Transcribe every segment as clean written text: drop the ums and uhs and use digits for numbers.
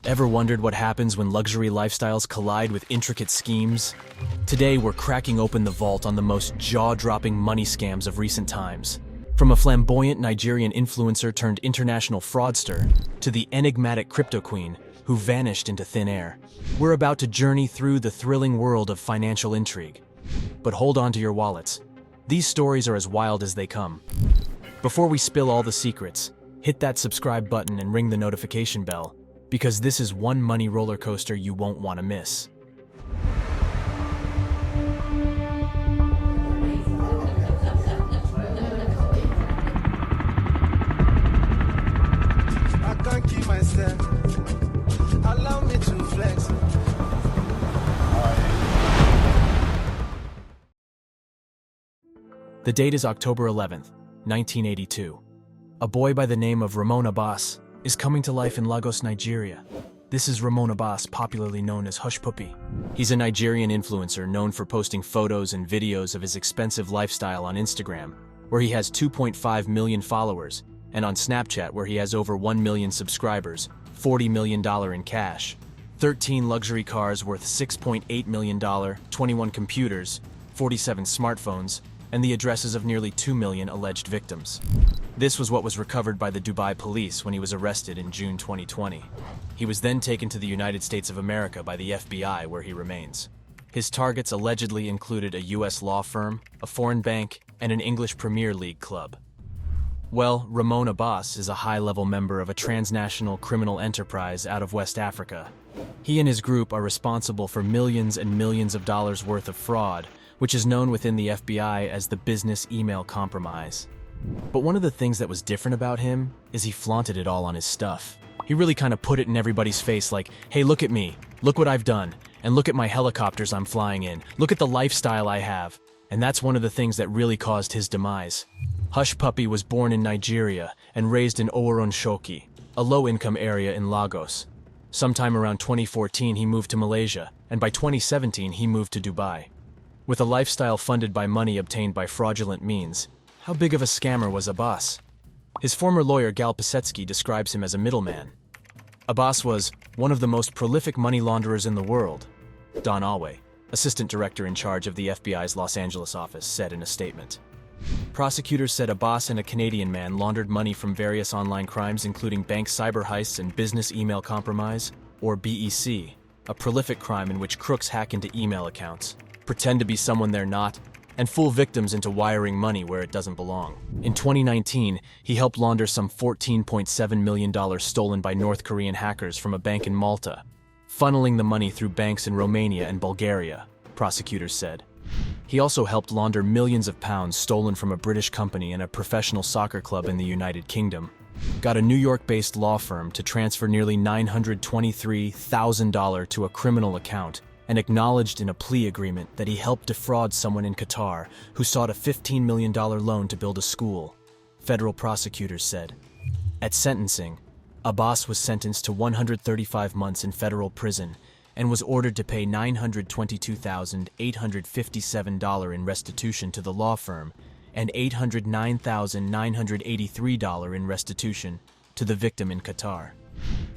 Ever wondered what happens when luxury lifestyles collide with intricate schemes? Today, we're cracking open the vault on the most jaw-dropping money scams of recent times. From a flamboyant Nigerian influencer turned international fraudster to the enigmatic Cryptoqueen who vanished into thin air. We're about to journey through the thrilling world of financial intrigue. But hold on to your wallets. These stories are as wild as they come. Before we spill all the secrets, hit that subscribe button and ring the notification bell, because this is one money roller coaster you won't want to miss. I can't keep myself. Allow me to flex. The date is October 11th, 1982. A boy by the name of Ramon Abbas is coming to life in Lagos, Nigeria. This is Ramon Abbas, popularly known as Hushpuppi. He's a Nigerian influencer known for posting photos and videos of his expensive lifestyle on Instagram, where he has 2.5 million followers, and on Snapchat, where he has over 1 million subscribers, $40 million in cash, 13 luxury cars worth $6.8 million, 21 computers, 47 smartphones, and the addresses of nearly 2 million alleged victims. This was what was recovered by the Dubai police when he was arrested in June 2020. He was then taken to the United States of America by the FBI, where he remains. His targets allegedly included a US law firm, a foreign bank, and an English Premier League club. Well, Ramon Abbas is a high-level member of a transnational criminal enterprise out of West Africa. He and his group are responsible for millions and millions of dollars worth of fraud, which is known within the FBI as the business email compromise. But one of the things that was different about him is he flaunted it all on his stuff. He really kind of put it in everybody's face like, hey, look at me, look what I've done, and look at my helicopters I'm flying in, look at the lifestyle I have. And that's one of the things that really caused his demise. Hushpuppi was born in Nigeria and raised in Oworonshoki, a low-income area in Lagos. Sometime around 2014 he moved to Malaysia, and by 2017 he moved to Dubai. With a lifestyle funded by money obtained by fraudulent means, how big of a scammer was Abbas? His former lawyer Gal Pisetsky describes him as a middleman. Abbas was one of the most prolific money launderers in the world, Don Alway, assistant director in charge of the FBI's Los Angeles office, said in a statement. Prosecutors said Abbas and a Canadian man laundered money from various online crimes including bank cyber heists and business email compromise, or BEC, a prolific crime in which crooks hack into email accounts, pretend to be someone they're not, and fool victims into wiring money where it doesn't belong. In 2019, he helped launder some $14.7 million stolen by North Korean hackers from a bank in Malta, funneling the money through banks in Romania and Bulgaria, prosecutors said. He also helped launder millions of pounds stolen from a British company and a professional soccer club in the United Kingdom, got a New York-based law firm to transfer nearly $923,000 to a criminal account, and acknowledged in a plea agreement that he helped defraud someone in Qatar who sought a $15 million loan to build a school, federal prosecutors said. At sentencing, Abbas was sentenced to 135 months in federal prison and was ordered to pay $922,857 in restitution to the law firm and $809,983 in restitution to the victim in Qatar.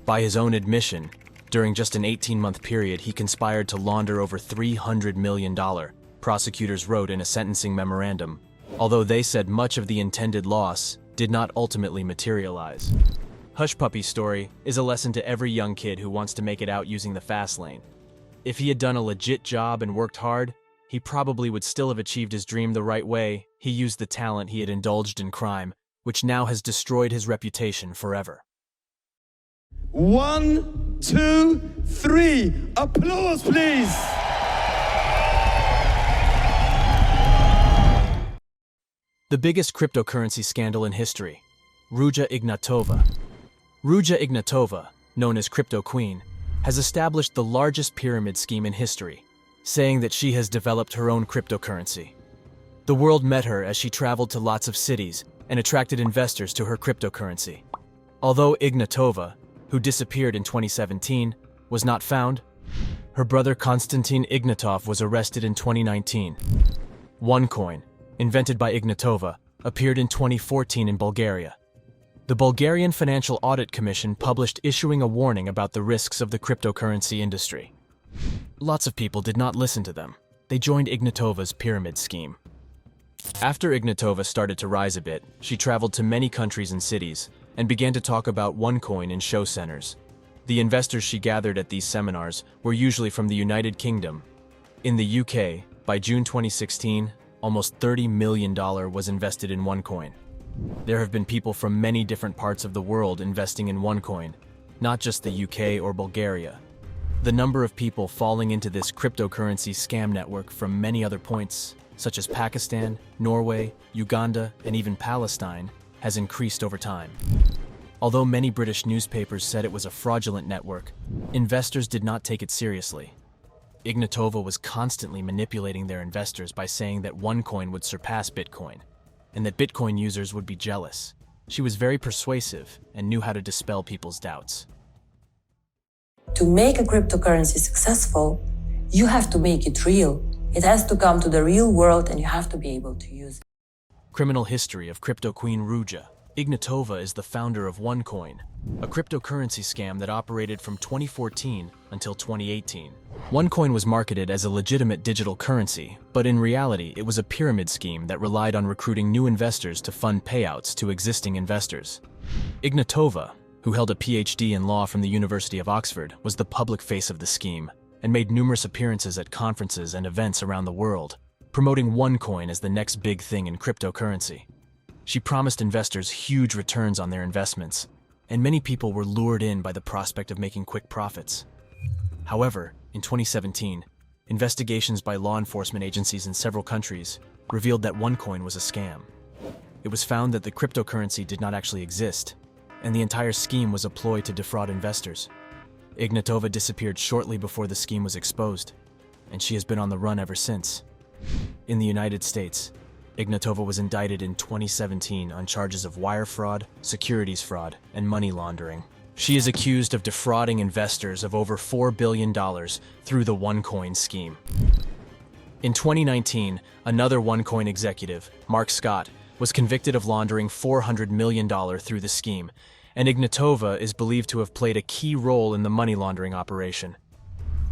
By his own admission, during just an 18-month period, he conspired to launder over $300 million, prosecutors wrote in a sentencing memorandum, although they said much of the intended loss did not ultimately materialize. Hushpuppi's story is a lesson to every young kid who wants to make it out using the fast lane. If he had done a legit job and worked hard, he probably would still have achieved his dream the right way. He used the talent he had indulged in crime, which now has destroyed his reputation forever. 1, 2, 3. Applause, please. The biggest cryptocurrency scandal in history, Ruja Ignatova. Ruja Ignatova, known as Cryptoqueen, has established the largest pyramid scheme in history, saying that she has developed her own cryptocurrency. The world met her as she traveled to lots of cities and attracted investors to her cryptocurrency. Although Ignatova, who disappeared in 2017, was not found, her brother Konstantin Ignatov was arrested in 2019. OneCoin, invented by Ignatova, appeared in 2014 in Bulgaria. The Bulgarian Financial Audit Commission published issuing a warning about the risks of the cryptocurrency industry. Lots of people did not listen to them. They joined Ignatova's pyramid scheme. After Ignatova started to rise a bit, she traveled to many countries and cities and began to talk about OneCoin in show centers. The investors she gathered at these seminars were usually from the United Kingdom. In the UK, by June 2016, almost $30 million was invested in OneCoin. There have been people from many different parts of the world investing in OneCoin, not just the UK or Bulgaria. The number of people falling into this cryptocurrency scam network from many other points, such as Pakistan, Norway, Uganda, and even Palestine, has increased over time. Although many British newspapers said it was a fraudulent network, investors did not take it seriously. Ignatova was constantly manipulating their investors by saying that OneCoin would surpass Bitcoin, and that Bitcoin users would be jealous. She was very persuasive and knew how to dispel people's doubts. To make a cryptocurrency successful, you have to make it real. It has to come to the real world and you have to be able to use it. Criminal history of Cryptoqueen Ruja Ignatova is the founder of OneCoin, a cryptocurrency scam that operated from 2014 until 2018. OneCoin was marketed as a legitimate digital currency, but in reality it was a pyramid scheme that relied on recruiting new investors to fund payouts to existing investors. Ignatova, who held a PhD in law from the University of Oxford, was the public face of the scheme and made numerous appearances at conferences and events around the world, promoting OneCoin as the next big thing in cryptocurrency. She promised investors huge returns on their investments, and many people were lured in by the prospect of making quick profits. However, in 2017, investigations by law enforcement agencies in several countries revealed that OneCoin was a scam. It was found that the cryptocurrency did not actually exist, and the entire scheme was a ploy to defraud investors. Ignatova disappeared shortly before the scheme was exposed, and she has been on the run ever since. In the United States, Ignatova was indicted in 2017 on charges of wire fraud, securities fraud, and money laundering. She is accused of defrauding investors of over $4 billion through the OneCoin scheme. In 2019, another OneCoin executive, Mark Scott, was convicted of laundering $400 million through the scheme, and Ignatova is believed to have played a key role in the money laundering operation.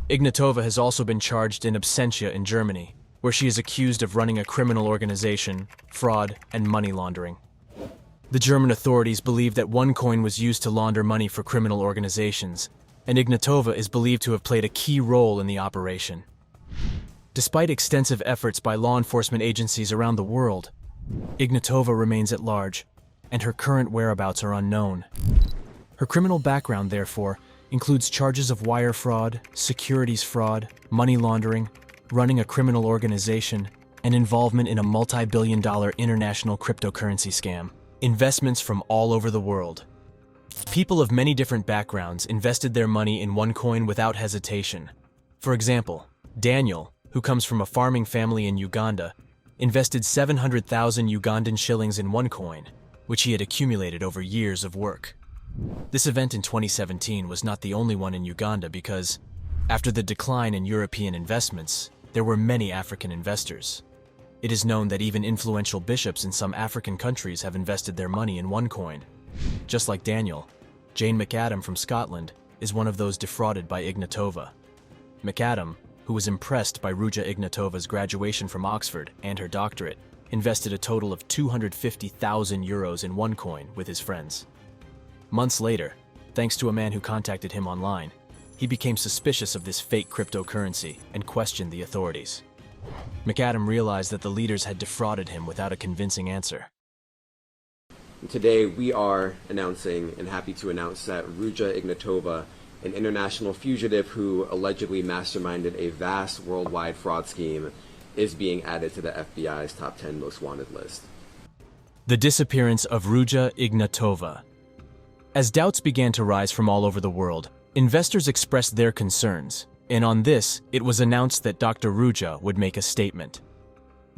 Ignatova has also been charged in absentia in Germany, where she is accused of running a criminal organization, fraud, and money laundering. The German authorities believe that OneCoin was used to launder money for criminal organizations, and Ignatova is believed to have played a key role in the operation. Despite extensive efforts by law enforcement agencies around the world, Ignatova remains at large, and her current whereabouts are unknown. Her criminal background, therefore, includes charges of wire fraud, securities fraud, money laundering, running a criminal organization, and involvement in a multi-billion-dollar international cryptocurrency scam. Investments from all over the world. People of many different backgrounds invested their money in OneCoin without hesitation. For example, Daniel, who comes from a farming family in Uganda, invested 700,000 Ugandan shillings in OneCoin, which he had accumulated over years of work. This event in 2017 was not the only one in Uganda because, after the decline in European investments, there were many African investors. It is known that even influential bishops in some African countries have invested their money in OneCoin. Just like Daniel, Jane McAdam from Scotland is one of those defrauded by Ignatova. McAdam, who was impressed by Ruja Ignatova's graduation from Oxford and her doctorate, invested a total of 250,000 euros in OneCoin with his friends. Months later, thanks to a man who contacted him online, he became suspicious of this fake cryptocurrency and questioned the authorities. McAdam realized that the leaders had defrauded him without a convincing answer. Today we are announcing and happy to announce that Ruja Ignatova, an international fugitive who allegedly masterminded a vast worldwide fraud scheme, is being added to the FBI's top 10 most wanted list. The disappearance of Ruja Ignatova. As doubts began to rise from all over the world, investors expressed their concerns, and on this, it was announced that Dr. Ruja would make a statement.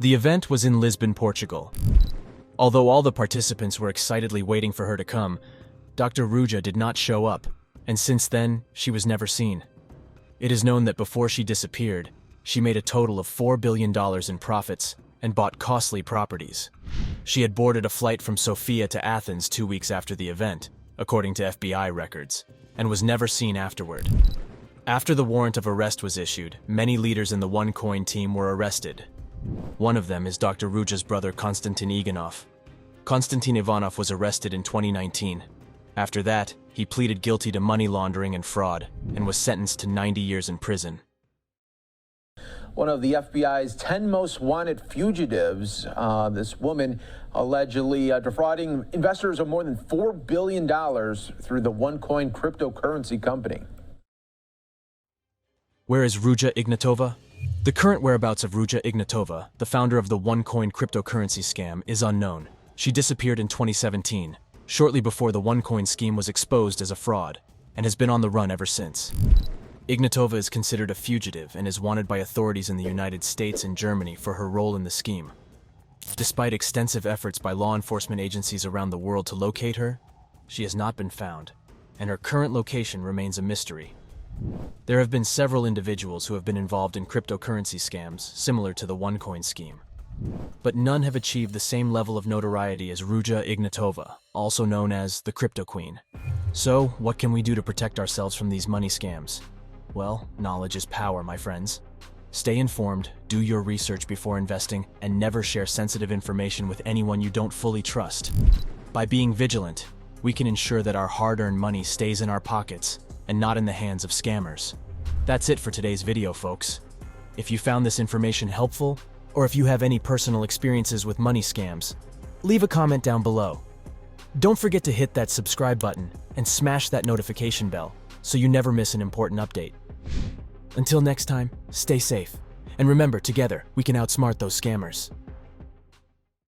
The event was in Lisbon, Portugal. Although all the participants were excitedly waiting for her to come, Dr. Ruja did not show up, and since then, she was never seen. It is known that before she disappeared, she made a total of $4 billion in profits and bought costly properties. She had boarded a flight from Sofia to Athens 2 weeks after the event, according to FBI records, and was never seen afterward. After the warrant of arrest was issued, many leaders in the OneCoin team were arrested. One of them is Dr. Ruja's brother Konstantin Ivanov. Konstantin Ivanov was arrested in 2019. After that, he pleaded guilty to money laundering and fraud and was sentenced to 90 years in prison. One of the FBI's 10 most wanted fugitives, this woman allegedly defrauding investors of more than $4 billion through the OneCoin cryptocurrency company. Where is Ruja Ignatova? The current whereabouts of Ruja Ignatova, the founder of the OneCoin cryptocurrency scam, is unknown. She disappeared in 2017, shortly before the OneCoin scheme was exposed as a fraud, and has been on the run ever since. Ignatova is considered a fugitive and is wanted by authorities in the United States and Germany for her role in the scheme. Despite extensive efforts by law enforcement agencies around the world to locate her, she has not been found, and her current location remains a mystery. There have been several individuals who have been involved in cryptocurrency scams similar to the OneCoin scheme, but none have achieved the same level of notoriety as Ruja Ignatova, also known as the Cryptoqueen. So, what can we do to protect ourselves from these money scams? Well, knowledge is power, my friends. Stay informed, do your research before investing, and never share sensitive information with anyone you don't fully trust. By being vigilant, we can ensure that our hard-earned money stays in our pockets and not in the hands of scammers. That's it for today's video, folks. If you found this information helpful, or if you have any personal experiences with money scams, leave a comment down below. Don't forget to hit that subscribe button and smash that notification bell so you never miss an important update. Until next time, stay safe. And remember, together, we can outsmart those scammers.